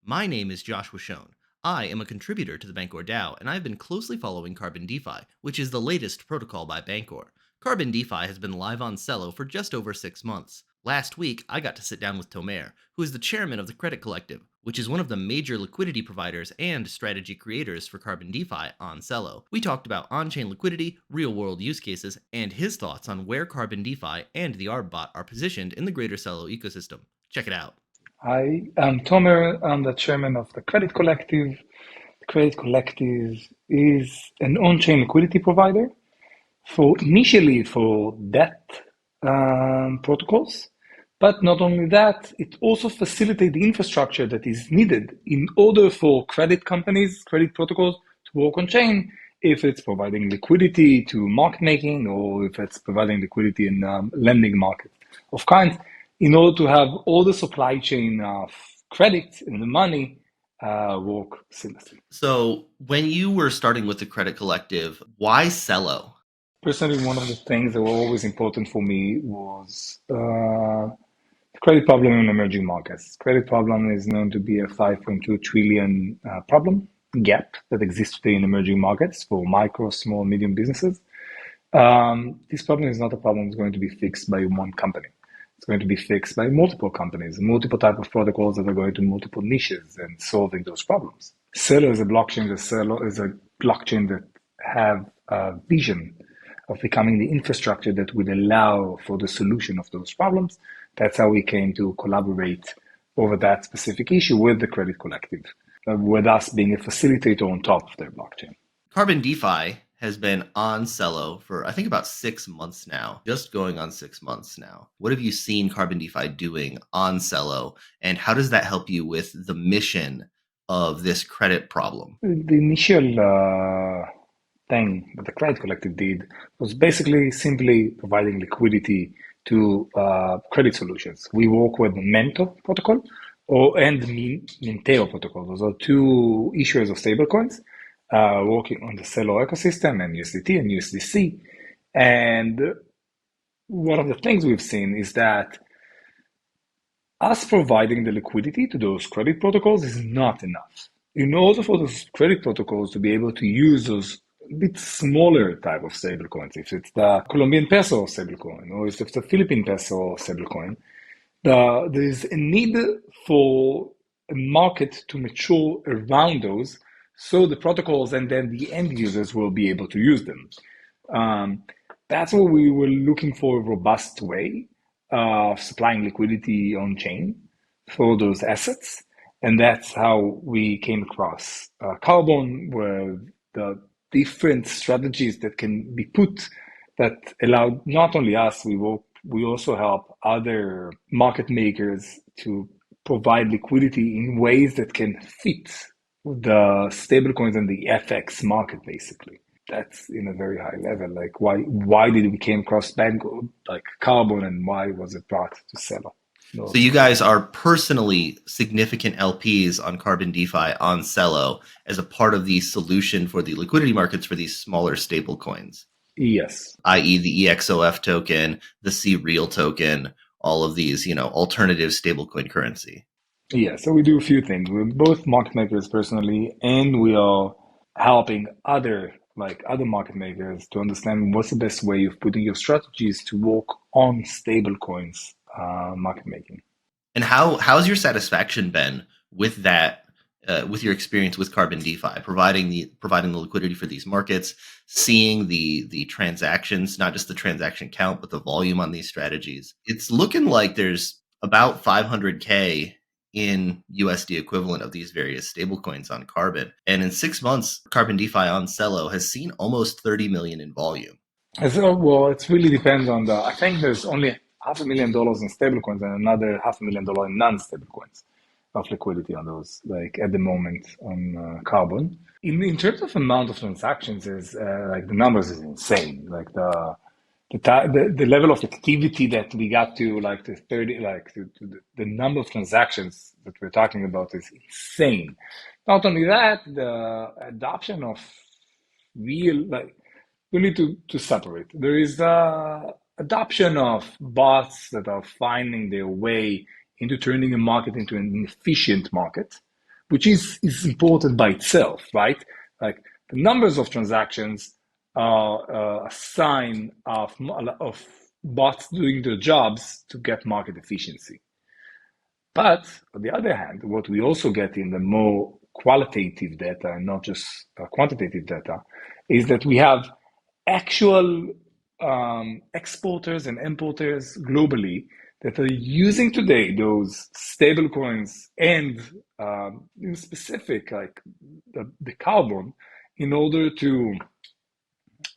My name is Joshua Schoen. I am a contributor to the Bancor DAO, and I've been closely following CarbonDeFi, which is the latest protocol by Bancor. CarbonDeFi has been live on Celo for just over 6 months. Last week, I got to sit down with Tomer, who is the chairman of the Credit Collective, which is one of the major liquidity providers and strategy creators for CarbonDeFi on Celo. We talked about on-chain liquidity, real-world use cases, and his thoughts on where CarbonDeFi and the ArbBot are positioned in the greater Celo ecosystem. Check it out. Hi, I'm Tomer. I'm the chairman of the Credit Collective. The Credit Collective is an on-chain liquidity provider for initially for debt protocols, but not only that, it also facilitates the infrastructure that is needed in order for credit companies, credit protocols to work on chain. If it's providing liquidity to market making, or if it's providing liquidity in lending market of kinds, in order to have all the supply chain of credit and the money work seamlessly. So, when you were starting with the Credit Collective, why Celo? Personally, one of the things that were always important for me was the credit problem in emerging markets. Credit problem is known to be a 5.2 trillion problem gap that exists today in emerging markets for micro, small, medium businesses. This problem is not a problem that's going to be fixed by one company. It's going to be fixed by multiple companies, multiple type of protocols that are going to multiple niches and solving those problems. Celo is a blockchain. Celo is a blockchain that have a vision of becoming the infrastructure that would allow for the solution of those problems. That's how we came to collaborate over that specific issue with the Credit Collective, with us being a facilitator on top of their blockchain. CarbonDeFi has been on Celo for I think about 6 months now, just going on 6 months now. What have you seen CarbonDeFi doing on Celo, and how does that help you with the mission of this credit problem? The initial thing that the Credit Collective did was basically simply providing liquidity to credit solutions. We work with the Mento protocol and Minteo protocol. Those are two issuers of stablecoins working on the Celo ecosystem and USDT and USDC. And one of the things we've seen is that us providing the liquidity to those credit protocols is not enough. In order for those credit protocols to be able to use those a bit smaller type of stablecoins, if it's the Colombian peso stablecoin or if it's the Philippine peso stablecoin, there is a need for a market to mature around those so the protocols and then the end users will be able to use them. That's what we were looking for, a robust way of supplying liquidity on chain for those assets. And that's how we came across Carbon, where the different strategies that can be put that allow not only us, we also help other market makers to provide liquidity in ways that can fit the stablecoins and the FX market, basically. That's in a very high level. Like why did we came across like Carbon, and why was it brought to Celo? No. So you guys are personally significant LPs on CarbonDeFi on Celo as a part of the solution for the liquidity markets for these smaller stable coins. Yes. I.e. the EXOF token, the C-Real token, all of these, alternative stablecoin currency. Yeah, so we do a few things. We're both market makers personally, and we are helping other market makers to understand what's the best way of putting your strategies to work on stable coins market making. And how's your satisfaction been with that, with your experience with CarbonDeFi, providing the liquidity for these markets, seeing the transactions, not just the transaction count, but the volume on these strategies? It's looking like there's about 500K in USD equivalent of these various stablecoins on Carbon. And in 6 months, CarbonDeFi on Celo has seen almost 30 million in volume. Well, it really depends on I think there's only $500,000 in stablecoins and another $500,000 in non-stablecoins of liquidity on those, like at the moment on Carbon. In terms of amount of transactions, is like the numbers is insane. Like the level of activity that we got to, like the 30, the number of transactions that we're talking about is insane. Not only that, the adoption of real, we need to separate. There is the adoption of bots that are finding their way into turning a market into an efficient market, is important by itself, right? Like the numbers of transactions are a sign of bots doing their jobs to get market efficiency. But on the other hand, what we also get in the more qualitative data and not just quantitative data is that we have actual exporters and importers globally that are using today those stable coins and in specific like the carbon in order to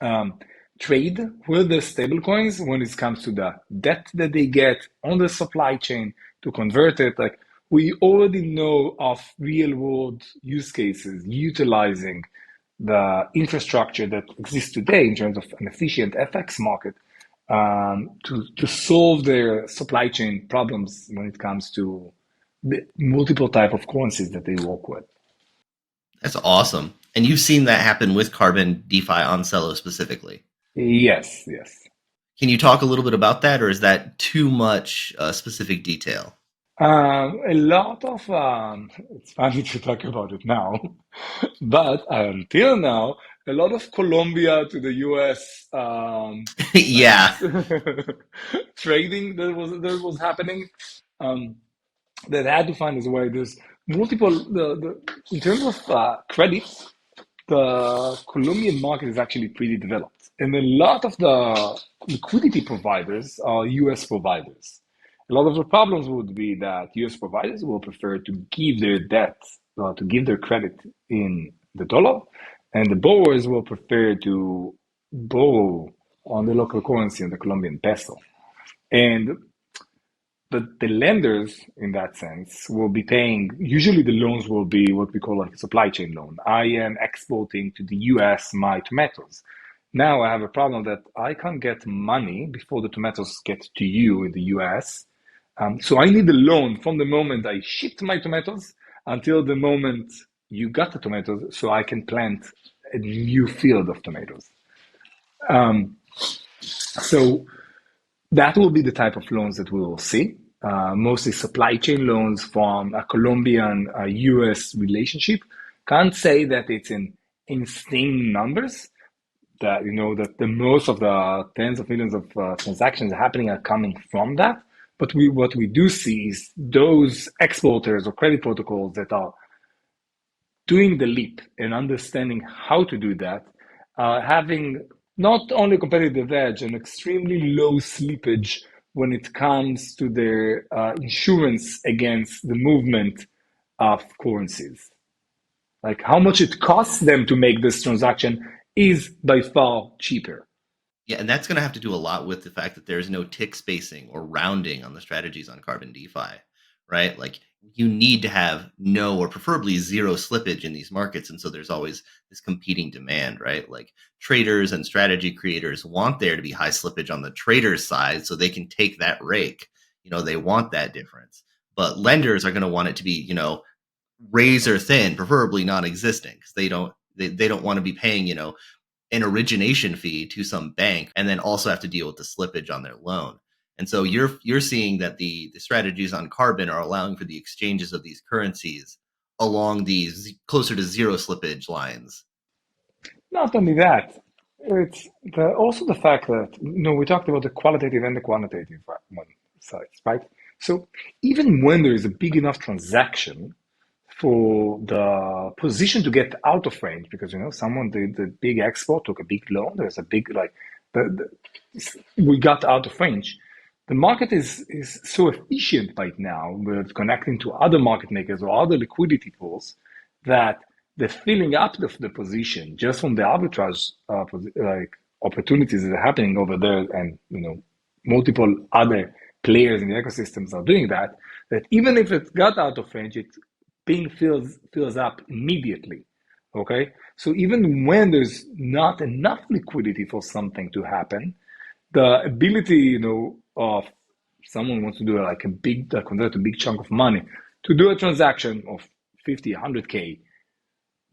um, trade with the stable coins when it comes to the debt that they get on the supply chain to convert it. Like we already know of real world use cases utilizing the infrastructure that exists today in terms of an efficient FX market to solve their supply chain problems when it comes to the multiple type of currencies that they work with. That's awesome. And you've seen that happen with Carbon DeFi on Celo specifically. Yes, yes. Can you talk a little bit about that, or is that too much specific detail? A lot of it's funny to talk about it now, but until now, a lot of Colombia to the US like Yeah. trading that was happening that had to find its way. There's multiple in terms of credit, the Colombian market is actually pretty developed. And a lot of the liquidity providers are US providers. A lot of the problems would be that US providers will prefer to give their debt, to give their credit in the dollar, and the borrowers will prefer to borrow on the local currency, in the Colombian peso. And the lenders in that sense will be paying, usually the loans will be what we call like a supply chain loan. I am exporting to the US my tomatoes. Now I have a problem that I can't get money before the tomatoes get to you in the US. So I need a loan from the moment I shipped my tomatoes until the moment you got the tomatoes so I can plant a new field of tomatoes. Um, so that will be the type of loans that we will see. Mostly supply chain loans from a Colombian US relationship. Can't say that it's in insane numbers, that that the most of the tens of millions of transactions happening are coming from that. But what we do see is those exporters or credit protocols that are doing the leap and understanding how to do that, having not only competitive edge and extremely low slippage when it comes to their insurance against the movement of currencies. Like how much it costs them to make this transaction is by far cheaper. Yeah, and that's going to have to do a lot with the fact that there's no tick spacing or rounding on the strategies on Carbon DeFi, right? Like you need to have no or preferably zero slippage in these markets. And so there's always this competing demand, right? Like traders and strategy creators want there to be high slippage on the traders side so they can take that rake. They want that difference. But lenders are going to want it to be, razor thin, preferably non-existent, because they don't want to be paying, an origination fee to some bank and then also have to deal with the slippage on their loan. And so you're seeing that the strategies on Carbon are allowing for the exchanges of these currencies along these closer to zero slippage lines. Not only that, it's also the fact that we talked about the qualitative and the quantitative one sides, right? So even when there is a big enough transaction for the position to get out of range, because someone did the big export, took a big loan, there's a big like we got out of range. The market is so efficient right now with connecting to other market makers or other liquidity pools that the filling up of the position just from the arbitrage like opportunities that are happening over there, and multiple other players in the ecosystems are doing that. That even if it got out of range, it being fills up immediately. Okay, so even when there's not enough liquidity for something to happen, the ability, of someone wants to do like a big, convert a big chunk of money to do a transaction of 50, 100K,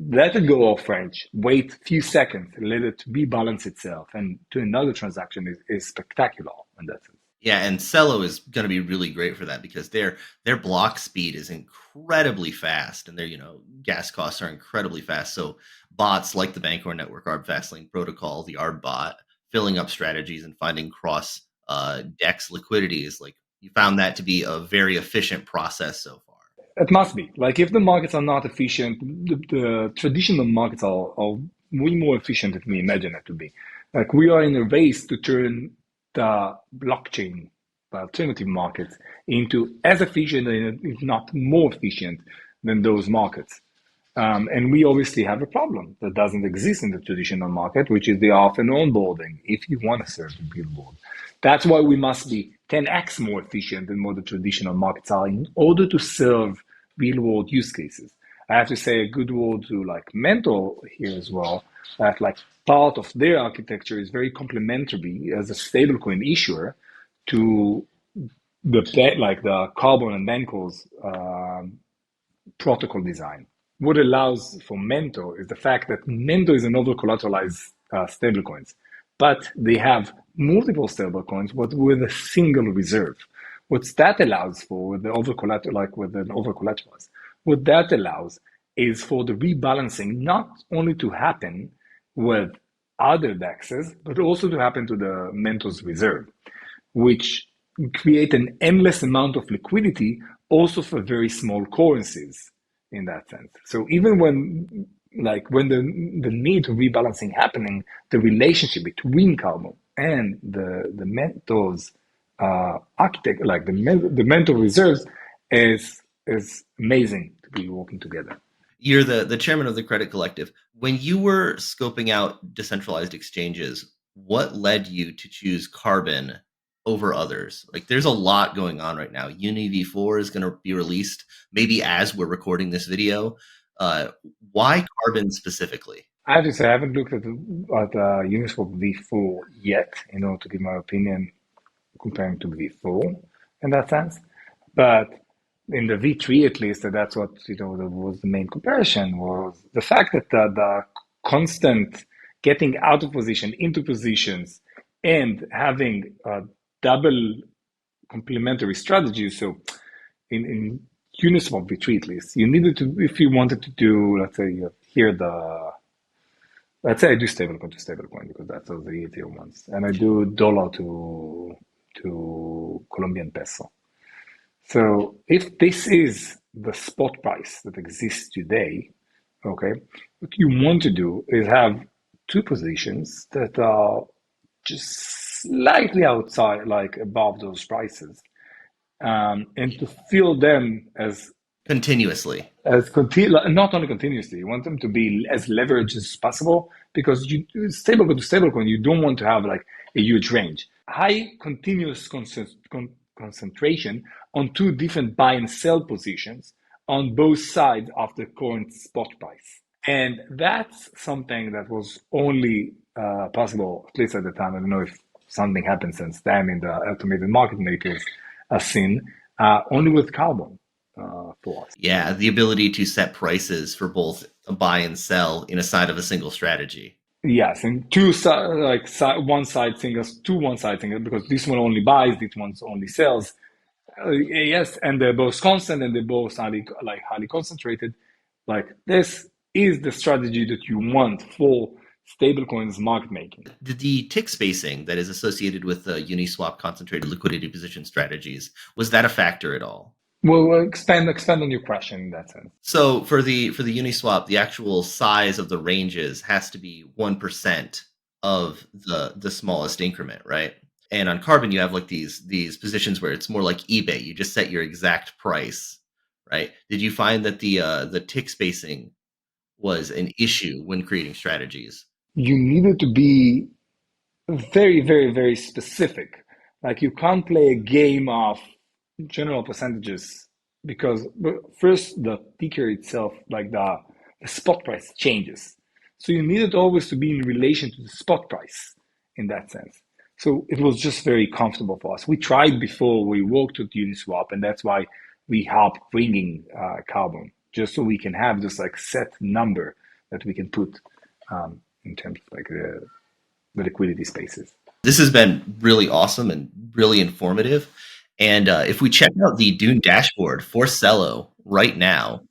let it go off range, wait a few seconds, let it rebalance itself, and to another transaction is spectacular in that sense. Yeah, and Celo is going to be really great for that because their block speed is incredibly fast, and their gas costs are incredibly fast. So bots like the Bancor network, Arb Fastlane protocol, the Arb bot, filling up strategies and finding cross dex liquidity is like you found that to be a very efficient process so far. It must be. Like if the markets are not efficient, the traditional markets are way more efficient than we imagine it to be. Like we are in a race to turn the blockchain, the alternative markets, into as efficient, if not more efficient than those markets. And we obviously have a problem that doesn't exist in the traditional market, which is the off and onboarding if you want to serve the billboard. That's why we must be 10x more efficient than what the traditional markets are in order to serve real world use cases. I have to say a good word to like Mentor here as well, that like part of their architecture is very complementary as a stablecoin issuer to the Carbon and Banco's protocol design. What allows for Mento is the fact that Mento is an over-collateralized stablecoins, but they have multiple stablecoins, but with a single reserve. What that allows for with the over-collateral, like with an over-collateralized, what that allows is for the rebalancing not only to happen with other DEXs, but also to happen to the Mentos reserve, which create an endless amount of liquidity also for very small currencies in that sense. So even when the need to rebalancing happening, the relationship between Carbon and the Mentos architect, like the Mentor reserves, is amazing to be working together. You're the chairman of the Credit Collective. When you were scoping out decentralized exchanges, what led you to choose Carbon over others? Like, there's a lot going on right now. UniV4 is going to be released maybe as we're recording this video. Uh, why Carbon specifically? I have to say, I haven't looked at Uniswap V4 yet, in order to give my opinion comparing to V4 in that sense. But in the V3, at least, that's what that was the main comparison, was the fact that the constant getting out of position into positions and having double complementary strategies. So in Uniswap V3, at least, you needed to, if you wanted to do, let's say, here let's say I do stablecoin to stablecoin because that's the easier ones, and I do dollar to Colombian peso. So if this is the spot price that exists today, okay, what you want to do is have two positions that are just slightly outside, like above those prices, and to fill them Continuously. not only continuously, you want them to be as leveraged as possible because you stablecoin to stablecoin, you don't want to have like a huge range. High continuous concentration on two different buy and sell positions on both sides of the current spot price. And that's something that was only possible, at least at the time. I don't know if something happened since then in the automated market makers scene, only with Carbon for us. Yeah, the ability to set prices for both a buy and sell in a side of a single strategy. Yes, and one side singles, two one side singles, because this one only buys, this one only sells. Yes, and they're both constant and they're both highly concentrated. Like this is the strategy that you want for stablecoins market making. The tick spacing that is associated with the Uniswap concentrated liquidity position strategies, was that a factor at all? Well, expand on your question in that sense. So for the Uniswap, the actual size of the ranges has to be 1% of the smallest increment, right? And on Carbon, you have like these positions where it's more like eBay. You just set your exact price, right? Did you find that the tick spacing was an issue when creating strategies? You needed to be very, very, very specific. Like you can't play a game of general percentages because first the ticker itself, like the spot price changes. So you needed always to be in relation to the spot price in that sense. So it was just very comfortable for us. We tried before, we worked with Uniswap, and that's why we helped bringing Carbon, just so we can have this like set number that we can put in terms of like the liquidity spaces. This has been really awesome and really informative. And if we check out the DUNE dashboard for Celo right now,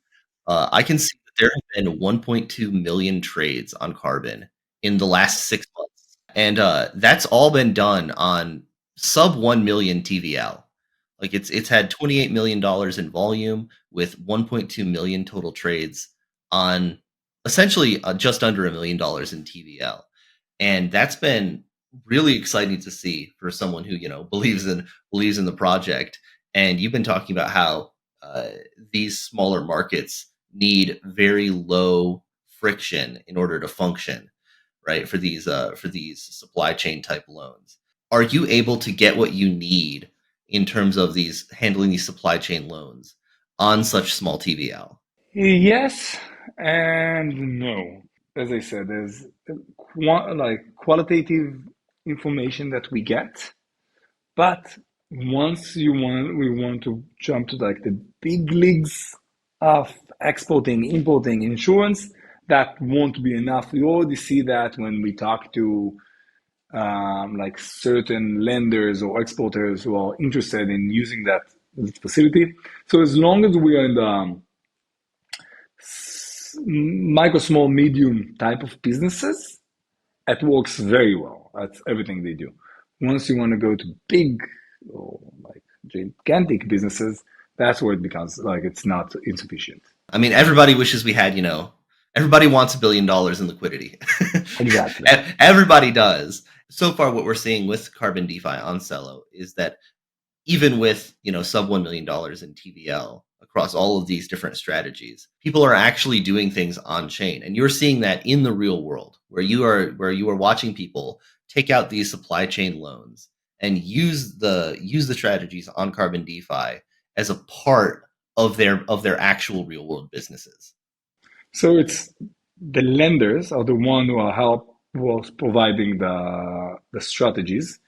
I can see that there have been 1.2 million trades on Carbon in the last 6 months. And that's all been done on sub 1 million TVL. Like it's had $28 million in volume with 1.2 million total trades on essentially just under $1 million in TVL. And that's been really exciting to see for someone who believes in the project. And you've been talking about how these smaller markets need very low friction in order to function, right? For these supply chain type loans, are you able to get what you need in terms of these handling these supply chain loans on such small TVL? Yes and no. As I said, there's qualitative information that we get, but once we want to jump to like the big leagues of exporting, importing insurance, that won't be enough. We already see that when we talk to like certain lenders or exporters who are interested in using that facility. So as long as we are in the micro, small, medium type of businesses, it works very well. That's everything they do. Once you want to go to big or like gigantic businesses, that's where it becomes like it's not insufficient. I mean, everybody wishes we had, everybody wants $1 billion in liquidity. Exactly. Everybody does. So far, what we're seeing with CarbonDeFi on Celo is that even with, sub $1 million in TVL across all of these different strategies, people are actually doing things on chain. And you're seeing that in the real world where you are watching people take out these supply chain loans and use the strategies on CarbonDeFi as a part of their actual real world businesses. So it's the lenders are the one who are providing the strategies.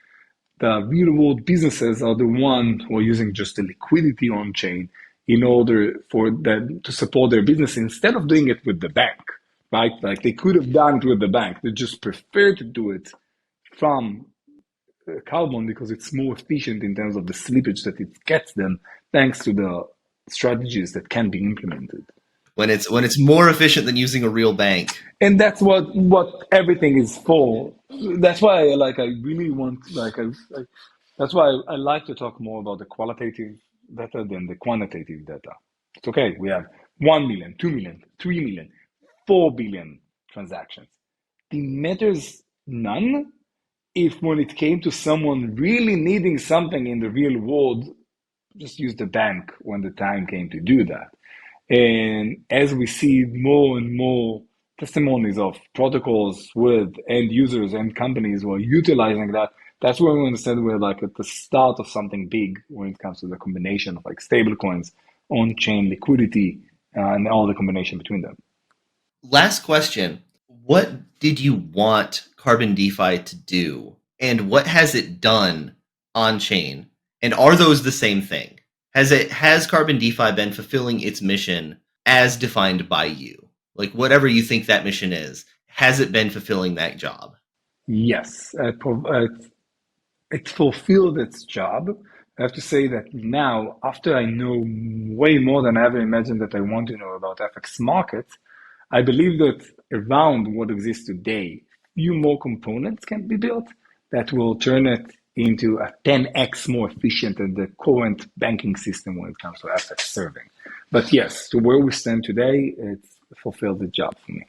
The real world businesses are the one who are using just the liquidity on chain in order for them to support their business instead of doing it with the bank, right? Like they could have done it with the bank. They just prefer to do it from Carbon because it's more efficient in terms of the slippage that it gets them thanks to the strategies that can be implemented. When it's more efficient than using a real bank. And that's what everything is for. That's why I really want that's why I like to talk more about the qualitative data than the quantitative data. It's okay, we have 1 million, 2 million, 3 million, 4 billion transactions. It matters none if when it came to someone really needing something in the real world, just use the bank when the time came to do that. And as we see more and more testimonies of protocols with end users and companies who are utilizing that, that's where we understand we're like at the start of something big when it comes to the combination of like stable coins, on-chain liquidity, and all the combination between them. Last question. What did you want CarbonDeFi to do, and what has it done on chain? And are those the same thing? Has CarbonDeFi been fulfilling its mission as defined by you? Like whatever you think that mission is, has it been fulfilling that job? Yes, it fulfilled its job. I have to say that now, after I know way more than I ever imagined that I want to know about FX markets, I believe that around what exists today, few more components can be built that will turn it into a 10x more efficient than the current banking system when it comes to FX serving. But yes, to where we stand today, it's fulfilled the job for me.